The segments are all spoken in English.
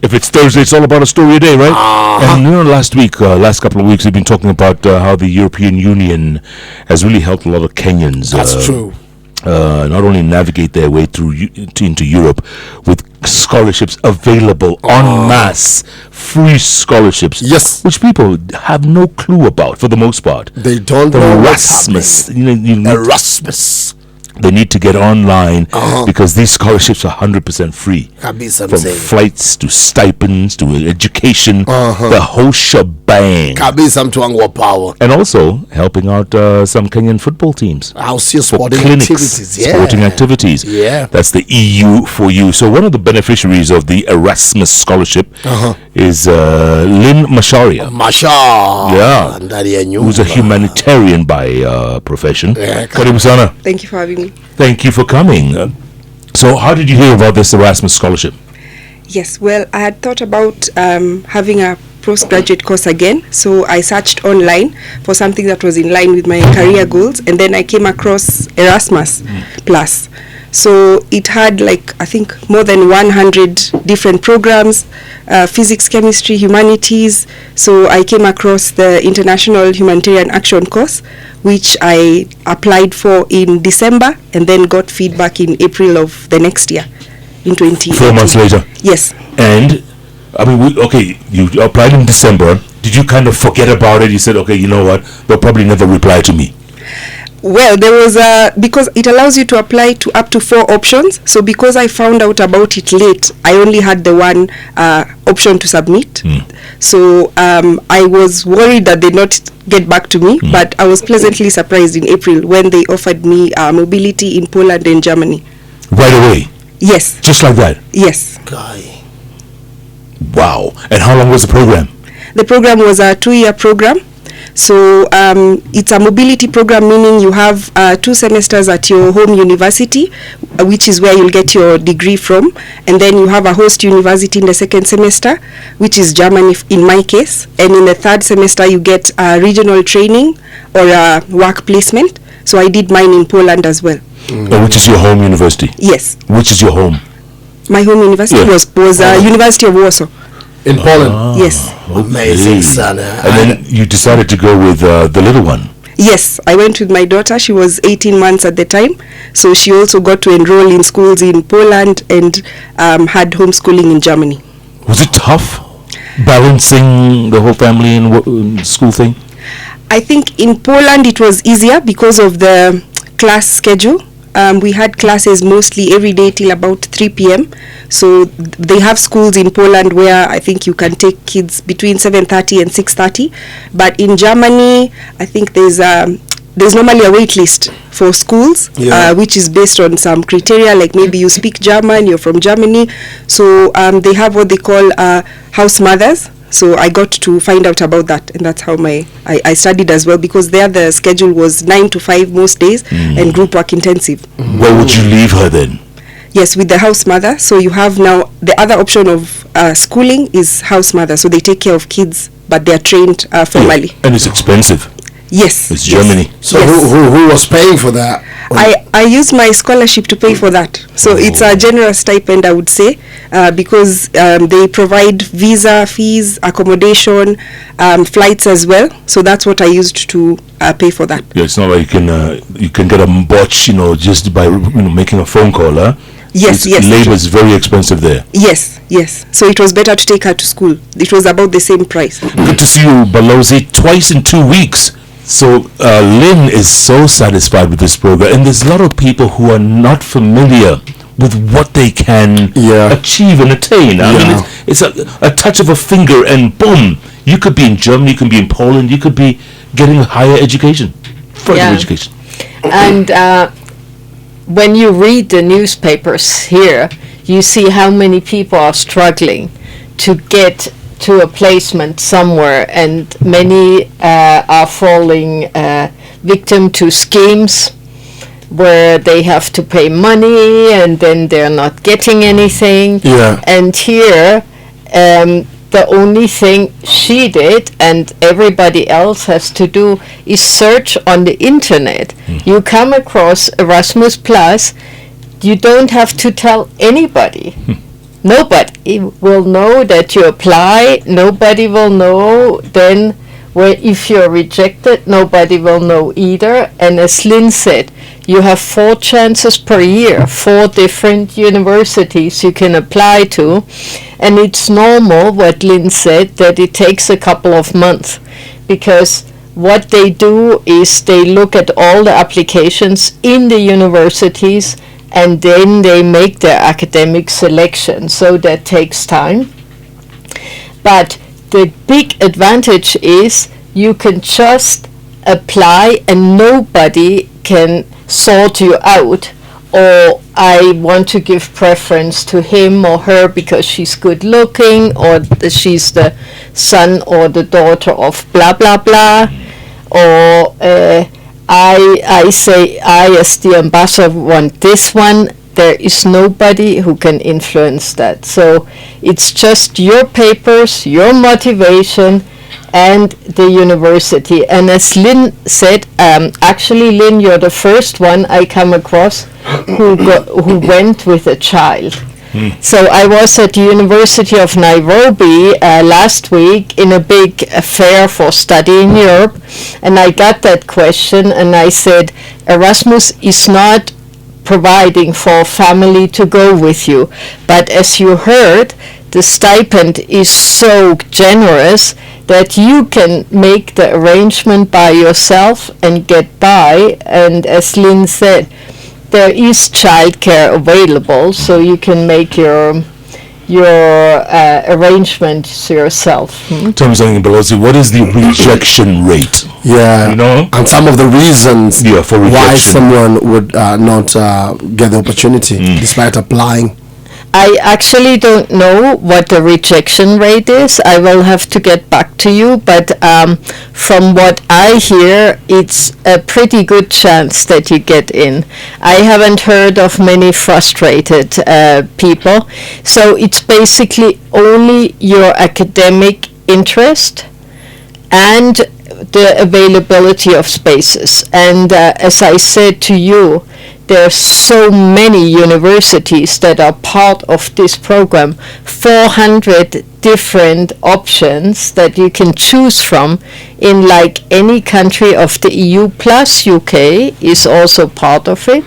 If it's Thursday, it's all about a story a day, right? And last couple of weeks, we've been talking about how the European Union has really helped a lot of Kenyans. That's true. Not only navigate their way through into Europe with scholarships available en masse, free scholarships, yes, which people have no clue about for the most part. They don't know Erasmus, Erasmus. They need to get online because these scholarships are 100% free. From flights to stipends to education, the whole shebang. And also helping out some Kenyan football teams. Sporting clinics, activities. Yeah. Sporting activities. Yeah. That's the EU for you. So one of the beneficiaries of the Erasmus scholarship is Lynn Masharia. Yeah. Who's a humanitarian by profession. Karibu sana. Thank you for having me. Thank you for coming. So how did you hear about this Erasmus scholarship? Yes, well, I had thought about having a postgraduate course again, so I searched online for something that was in line with my career goals, and then I came across Erasmus Plus. So it had I think more than 100 different programs, physics, chemistry, humanities. So I came across the International Humanitarian Action course, which I applied for in December and then got feedback in April of the next year, in 2018. 4 months later? Yes. And, you applied in December. Did you kind of forget about it? You said, okay, you know what, they'll probably never reply to me. Well, there was because it allows you to apply to up to 4 options. So because I found out about it late, I only had the one option to submit. So I was worried that they'd not get back to me, but I was pleasantly surprised in April when they offered me mobility in Poland and Germany. Right away? Yes. Just like that? Yes. Wow. And how long was the program? The program was a 2-year program. So it's a mobility program, meaning you have 2 semesters at your home university, which is where you'll get your degree from, and then you have a host university in the 2nd semester, which is Germany in my case, and in the 3rd semester you get regional training or a work placement. So I did mine in Poland as well. Which is your home university? Yes. Which is your home? My home university was University of Warsaw. In Poland? Yes. Amazing, son. And then you decided to go with the little one? Yes, I went with my daughter. She was 18 months at the time. So she also got to enroll in schools in Poland and had homeschooling in Germany. Was it tough balancing the whole family and school thing? I think in Poland it was easier because of the class schedule. We had classes mostly every day till about 3 p.m. So they have schools in Poland where I think you can take kids between 7:30 and 6:30. But in Germany, I think there's normally a wait list for schools, which is based on some criteria, like maybe you speak German, you're from Germany. So they have what they call house mothers. So I got to find out about that, and that's how I studied as well, because there the schedule was 9 to 5 most days and group work intensive. Where would you leave her then? Yes, with the house mother. So you have now the other option of schooling is house mother. So they take care of kids, but they are trained formally. And it's expensive. Yes. It's Germany. So who was paying for that? I used my scholarship to pay for that. So it's a generous stipend, I would say, because they provide visa, fees, accommodation, flights as well. So that's what I used to pay for that. Yeah, it's not like you can get a botch, just by making a phone call, huh? Yes. Labor is very expensive there. Yes. So it was better to take her to school. It was about the same price. Good to see you, Balozi, twice in 2 weeks. So Lynn is so satisfied with this program, and there's a lot of people who are not familiar with what they can achieve and attain. I mean, it's a touch of a finger and boom, you could be in Germany, you could be in Poland, you could be getting higher education, further education. And when you read the newspapers here, you see how many people are struggling to get to a placement somewhere, and many are falling victim to schemes where they have to pay money and then they're not getting anything. And here the only thing she did and everybody else has to do is search on the internet. You come across Erasmus Plus, you don't have to tell anybody. nobody will know that you apply. Nobody will know then if you're rejected. Nobody will know either. And as Lynn said, you have 4 chances per year, 4 different universities you can apply to. And it's normal, what Lynn said, that it takes a couple of months, because what they do is they look at all the applications in the universities, and then they make their academic selection. So that takes time. But the big advantage is you can just apply and nobody can sort you out, or I want to give preference to him or her because she's good looking, or she's the son or the daughter of blah blah blah, or I say I as the ambassador want this one. There is nobody who can influence that. So it's just your papers, your motivation, and the university. And as Lynn said, actually, Lynn, you're the first one I come across who went with a child. So I was at the University of Nairobi last week in a big fair for study in Europe, and I got that question, and I said, Erasmus is not providing for a family to go with you, but as you heard, the stipend is so generous that you can make the arrangement by yourself and get by. And as Lynn said, there is childcare available, so you can make your arrangements yourself. Thomas Pelosi, what is the rejection rate? Yeah, You know? and some of the reasons For why rejection. someone would not get the opportunity despite applying. I actually don't know what the rejection rate is. I will have to get back to you, but from what I hear, it's a pretty good chance that you get in. I haven't heard of many frustrated people. So it's basically only your academic interest and the availability of spaces. And as I said to you, there are so many universities that are part of this program, 400 different options that you can choose from in like any country of the EU, plus UK is also part of it.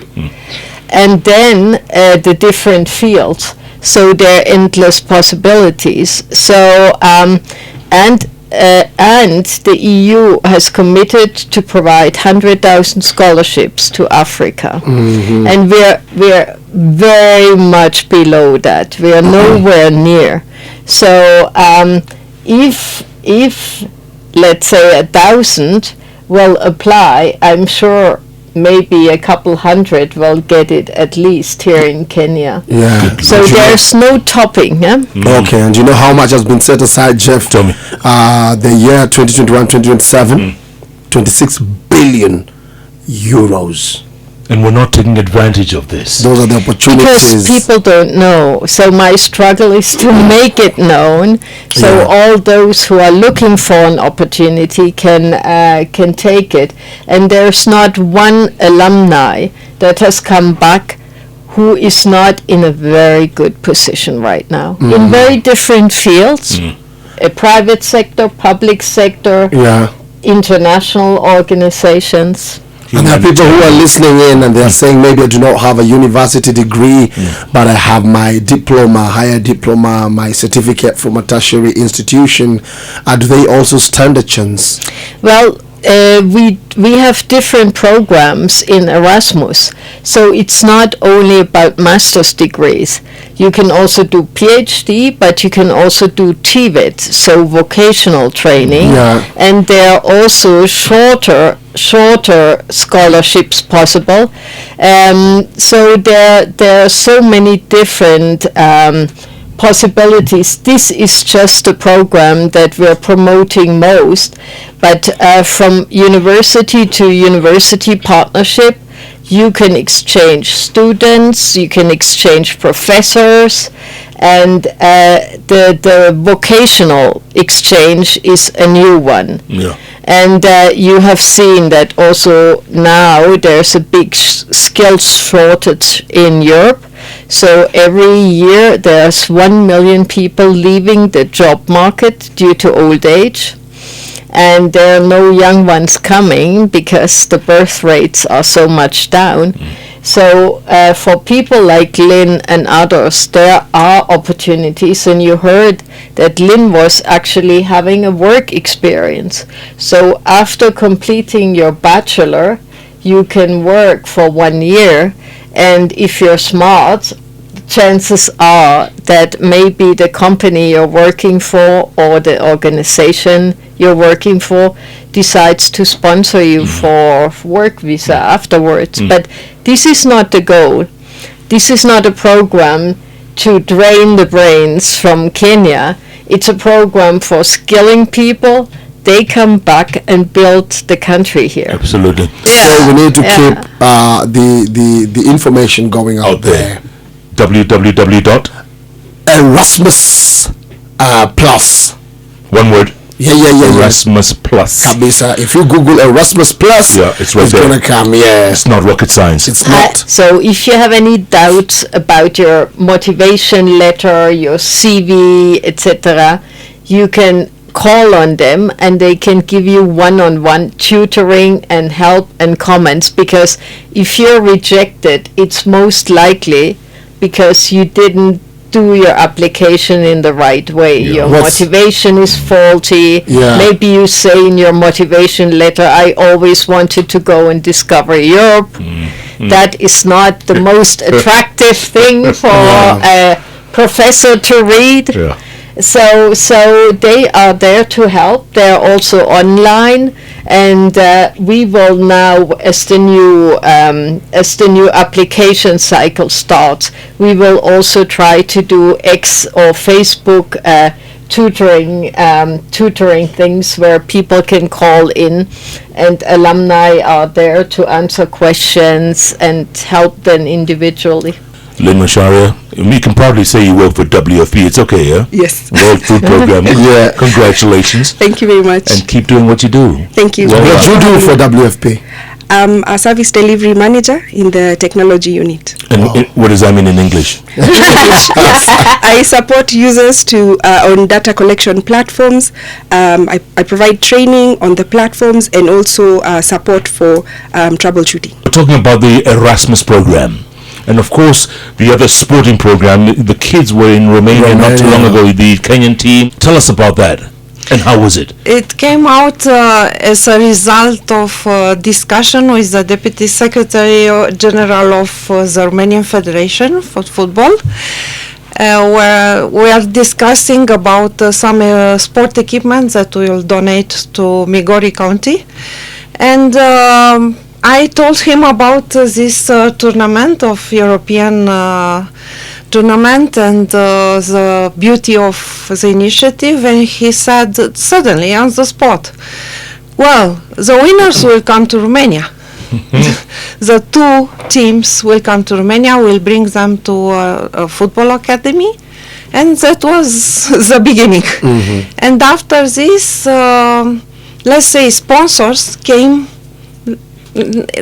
And then the different fields. So there are endless possibilities. So, and the EU has committed to provide 100,000 scholarships to Africa, and we're very much below that. We are nowhere near. So if let's say 1,000 will apply, I'm sure maybe a couple hundred will get it at least here in Kenya. Yeah. So there's no topping. Yeah? Okay, and do you know how much has been set aside, Jeff? Tell me. The year 2021-2027, 26 billion euros. And we're not taking advantage of this. Those are the opportunities. Because people don't know. So my struggle is to make it known, so Yeah. all those who are looking for an opportunity can take it. And there's not one alumni that has come back who is not in a very good position right now, in very different fields, a private sector, public sector, Yeah. international organizations. And there are people who are listening in and they are saying, maybe I do not have a university degree, but I have my diploma, higher diploma, my certificate from a tertiary institution. Do they also stand a chance? Well, we have different programs in Erasmus, so it's not only about master's degrees. You can also do PhD, but you can also do TVET, so vocational training. Yeah. And there are also shorter scholarships possible. So there are so many different possibilities. This is just a program that we're promoting most, but from university to university partnership, you can exchange students, you can exchange professors, And the vocational exchange is a new one. Yeah. And you have seen that also now there's a big skills shortage in Europe. So every year there's 1 million people leaving the job market due to old age. And there are no young ones coming because the birth rates are so much down. So for people like Lynn and others, there are opportunities, and you heard that Lynn was actually having a work experience. So after completing your bachelor, you can work for 1 year, and if you're smart, chances are that maybe the company you're working for or the organization you're working for decides to sponsor you for work visa afterwards. But this is not the goal. This is not a program to drain the brains from Kenya. It's a program for skilling people. They come back and build the country here. Absolutely. So we need to keep the information going out there. www. Erasmus Plus. One word. Yeah. Erasmus Plus. Kabisa. If you Google Erasmus Plus, it's right there. gonna come. Yeah, It's not rocket science. it's not. So if you have any doubts about your motivation letter, your CV, etc., you can call on them and they can give you one-on-one tutoring and help and comments, because if you're rejected, it's most likely because you didn't do your application in the right way. Your motivation is faulty. Maybe you say in your motivation letter, I always wanted to go and discover Europe. That is not the most attractive thing for a professor to read. So they are there to help. They're also online, and we will now, as the new application cycle starts, we will also try to do X or Facebook tutoring things where people can call in, and alumni are there to answer questions and help them individually. Lynn Macharia, we can proudly say you work for WFP. It's okay, yeah? Yes. World Food Program. Congratulations. Thank you very much. And keep doing what you do. Thank you. Well, What do you do for WFP? I'm a service delivery manager in the technology unit. And what does that mean in English? I support users to on data collection platforms. I provide training on the platforms and also support for troubleshooting. We're talking about the Erasmus program. And of course, the other sporting program, the kids were in Romania not too long ago, the Kenyan team. Tell us about that. And how was it? It came out as a result of discussion with the Deputy Secretary General of the Romanian Federation for Football, where we are discussing about some sport equipment that we will donate to Migori County. And I told him about this tournament of European tournament and the beauty of the initiative, and he said suddenly on the spot, well, the winners will come to Romania. The two teams will come to Romania, will bring them to a football academy, and that was the beginning. And after this, let's say sponsors came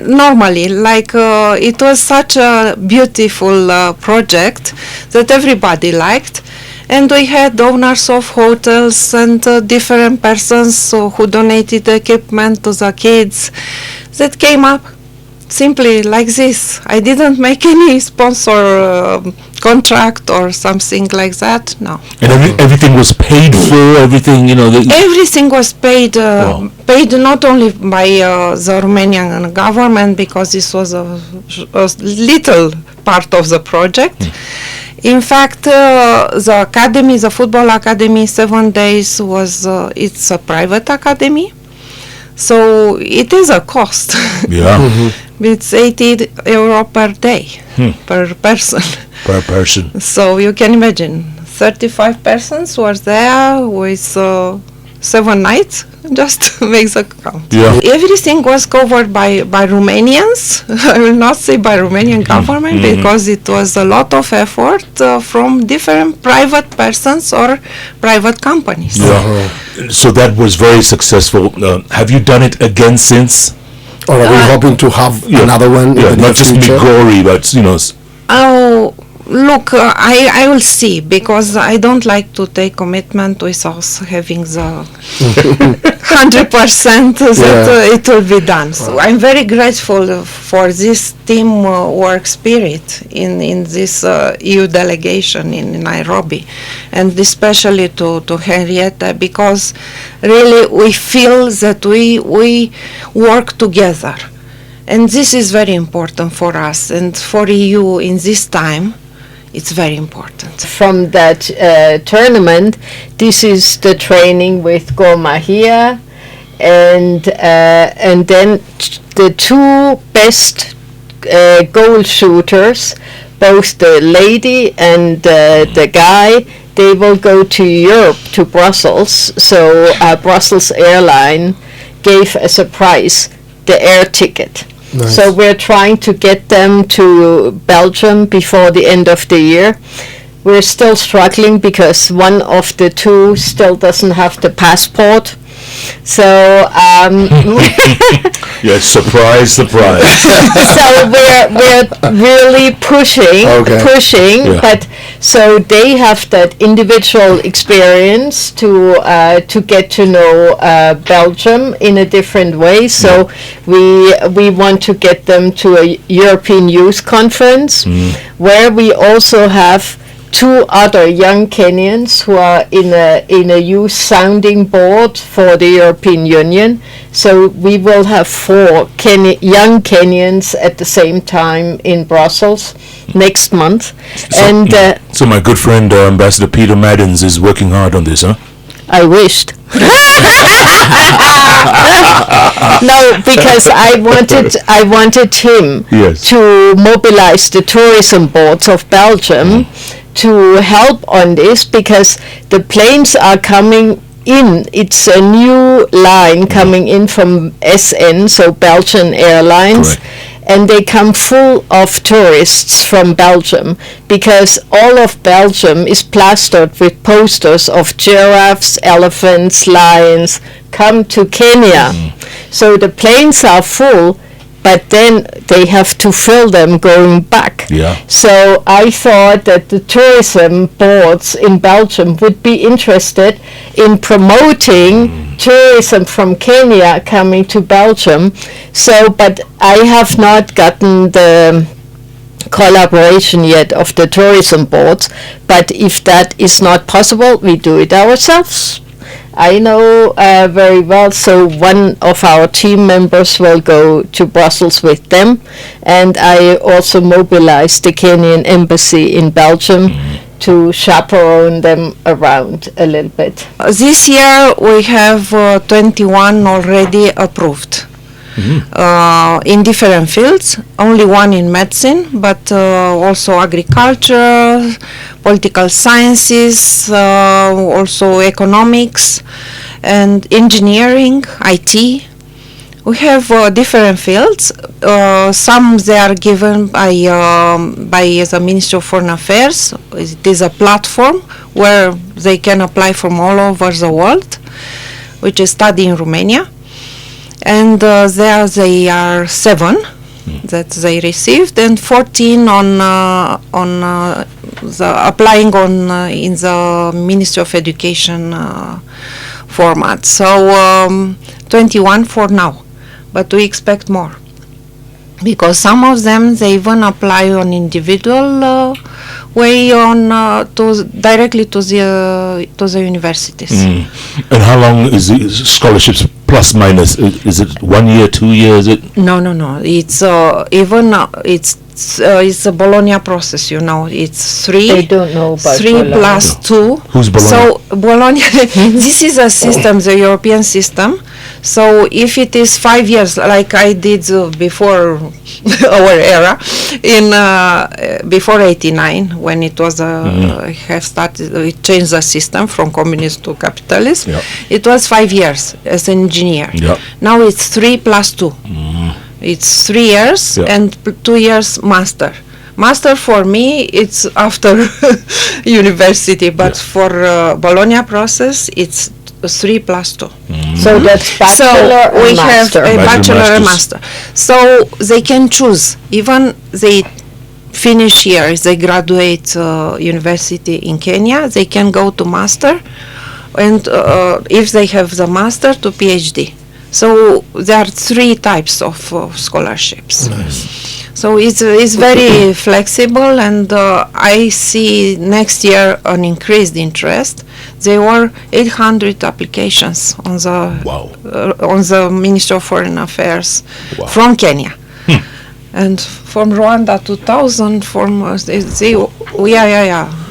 normally, like it was such a beautiful project that everybody liked, and we had owners of hotels and different persons who donated equipment to the kids that came up simply like this. I didn't make any sponsor contract or something like that, no. And everything was paid for, everything, you know. Everything was paid, paid not only by the Romanian government, because this was a little part of the project. In fact, the academy, the football academy, 7 days was, it's a private academy. So it is a cost. Yeah. It's 80 euro per day, per person. Per person. So you can imagine, 35 persons were there with 7 nights, just make the count. Yeah. Everything was covered by Romanians. I will not say by Romanian government because it was a lot of effort from different private persons or private companies. Yeah. So that was very successful. Have you done it again since? Or are we hoping to have another one in Yeah, the near not just future? Migori, but Oh, look, I will see, because I don't like to take commitment without having the 100% that it will be done. So I'm very grateful for this teamwork spirit in this EU delegation in Nairobi, and especially to Henrietta, because really we feel that we work together. And this is very important for us, and for EU in this time, it's very important. From that tournament, this is the training with Gormahia, and then the two best goal shooters, both the lady and the guy, they will go to Europe, to Brussels. So Brussels Airline gave as a prize the air ticket. Nice. So we're trying to get them to Belgium before the end of the year. We're still struggling because one of the two still doesn't have the passport. So yes, surprise. so we're really pushing, Yeah. but so they have that individual experience to get to know Belgium in a different way. So we want to get them to a European Youth Conference, where we also have two other young Kenyans who are in a youth sounding board for the European Union. So we will have 4 young Kenyans at the same time in Brussels next month. So my good friend Ambassador Peter Maddens is working hard on this, huh? I wished. No, because I wanted him to mobilize the tourism boards of Belgium to help on this, because the planes are coming in. It's a new line coming in from SN, so Belgian Airlines. Correct. And they come full of tourists from Belgium, because all of Belgium is plastered with posters of giraffes, elephants, lions, come to Kenya. So the planes are full, but then they have to fill them going back. Yeah. So I thought that the tourism boards in Belgium would be interested in promoting tourism from Kenya coming to Belgium. So, but I have not gotten the collaboration yet of the tourism boards, but if that is not possible, we do it ourselves. I know very well, so one of our team members will go to Brussels with them, and I also mobilized the Kenyan embassy in Belgium to chaperone them around a little bit. This year we have 21 already approved in different fields, only one in medicine, but also agriculture, political sciences, also economics and engineering, IT. We have different fields. Some they are given by the Ministry of Foreign Affairs. It is a platform where they can apply from all over the world, which is study in Romania. And there they are 7 that they received, and 14 on the applying on in the Ministry of Education format. So 21 for now, but we expect more, because some of them they even apply on individual way on directly to the universities. And how long is the scholarships plus minus? Is it 1 year, 2 years? No. It's even it's a Bologna process. You know, it's 3. They don't know about 3 Bologna. plus 2. Who's Bologna? So Bologna, this is a system, the European system, So if it is 5 years, like I did before our era, in before '89, when it was have started, we changed the system from communist to capitalist. Yeah. It was 5 years as an engineer. Yeah. Now it's 3 plus 2. It's 3 years Yeah. and 2 years master. Master for me, it's after university, but for Bologna process, it's 3 plus 2. So that's bachelor So we and master. have a bachelor and Masters. master. So they can choose. Even they finish here, they graduate university in Kenya, they can go to master, and if they have the master, to PhD. So there are 3 types of scholarships. So it's very flexible, and I see next year an increased interest. There were 800 applications on the Ministry of Foreign Affairs from Kenya. And from Rwanda 2000, from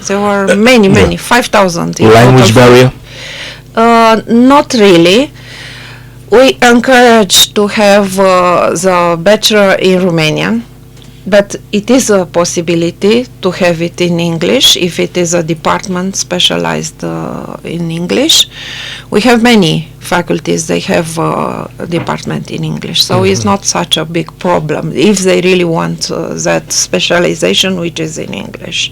there were many 5,000. Language barrier? Not really. We encourage to have the bachelor in Romanian, but it is a possibility to have it in English if it is a department specialized in English. We have many faculties, they have a department in English, so it's not such a big problem if they really want that specialization which is in English.